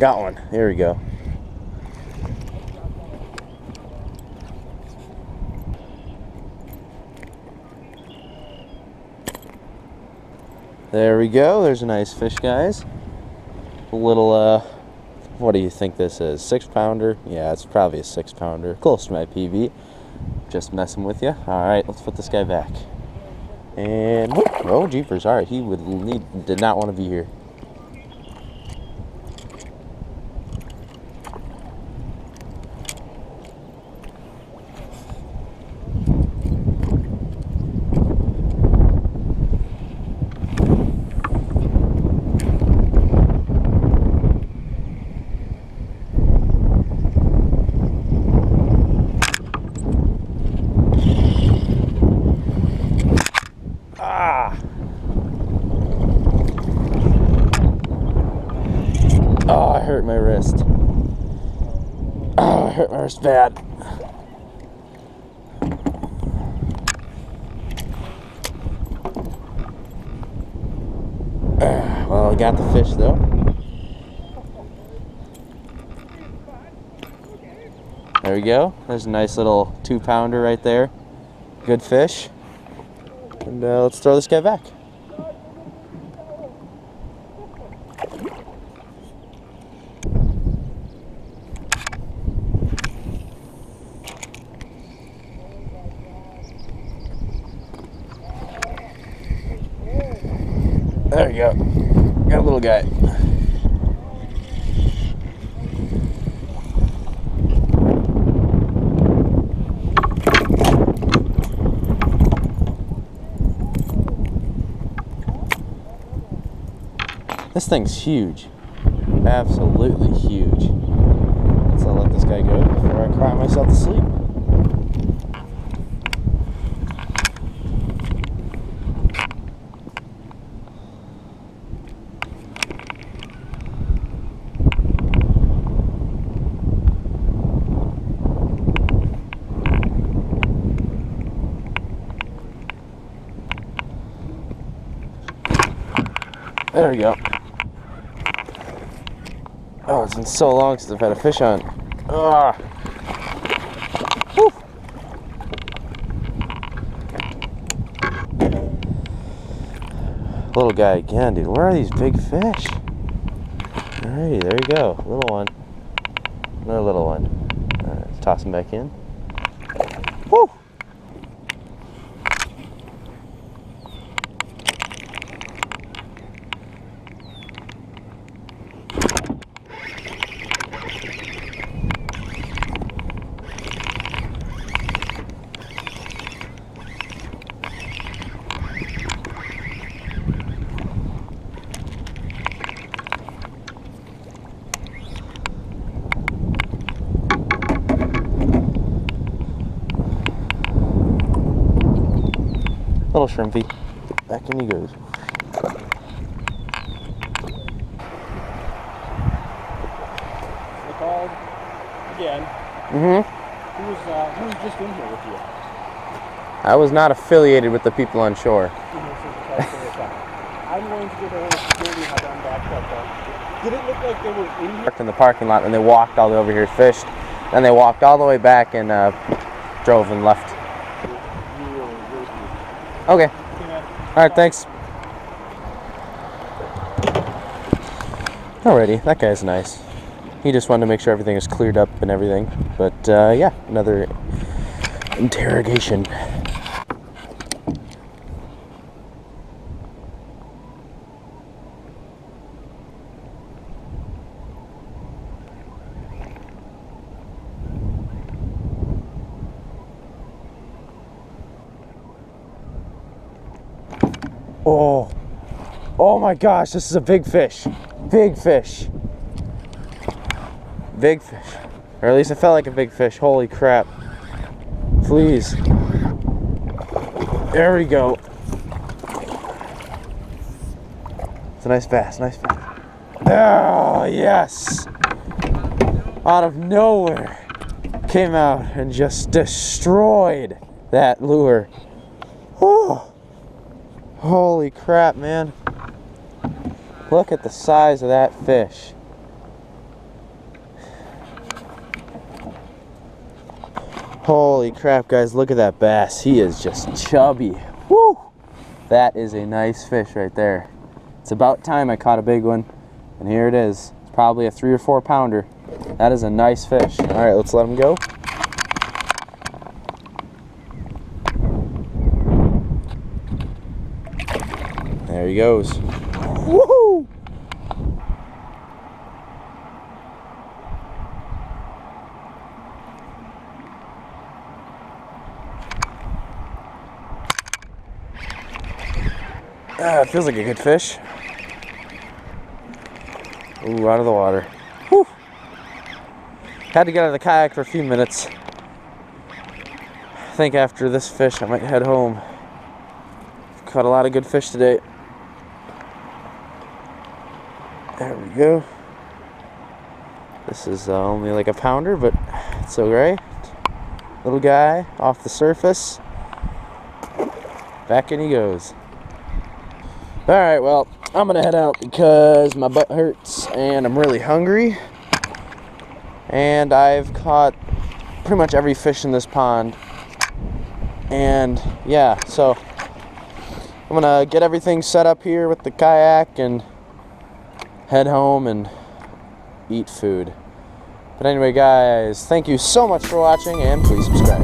Got one. There we go. There we go. There's a nice fish, guys. A little, what do you think this is? 6-pounder? Yeah, it's probably a 6-pounder. Close to my PB. Just messing with you. Alright, let's put this guy back. And, whoop, oh, jeepers. Alright, he did not want to be here. Oh, I hurt my wrist. Oh, I hurt my wrist bad. Well, I got the fish though. There we go. There's a nice little 2-pounder right there. Good fish. And let's throw this guy back. There you go. Got a little guy. This thing's huge. Absolutely huge. So I'll let this guy go before I cry myself to sleep. There we go. Oh, it's been so long since I've had a fish on. Ah. Whew. Little guy again, dude. Where are these big fish? Alrighty, there you go. Little one. Another little one. Alright, let's toss him back in. Woo! Little shrimpy. Back in he goes. I called again. Who was just in here with you? I was not affiliated with the people on shore. I'm going to get a security and I'm back up. Did it look like they were in here? Parked in the parking lot and they walked all the way over here, fished. Then they walked all the way back and drove and left. Okay. Alright, thanks. Alrighty, that guy's nice. He just wanted to make sure everything is cleared up and everything. But yeah, another interrogation. Oh my gosh, this is a big fish. Big fish. Big fish. Or at least it felt like a big fish. Holy crap. Please. There we go. It's a nice bass, nice bass. Oh, yes. Out of nowhere. Came out and just destroyed that lure. Oh. Holy crap, man. Look at the size of that fish. Holy crap, guys, look at that bass. He is just chubby. Woo! That is a nice fish right there. It's about time I caught a big one, and here it is. It's probably a 3 or 4 pounder. That is a nice fish. All right, let's let him go. There he goes. Woohoo! Ah, it feels like a good fish. Ooh, out of the water. Whew. Had to get out of the kayak for a few minutes. I think after this fish I might head home. Caught a lot of good fish today. There we go. This is only like a pounder, but it's alright. Little guy off the surface. Back in he goes. Alright, well, I'm gonna head out because my butt hurts and I'm really hungry. And I've caught pretty much every fish in this pond. And yeah, so I'm gonna get everything set up here with the kayak and head home and eat food. But anyway, guys, thank you so much for watching, and please subscribe.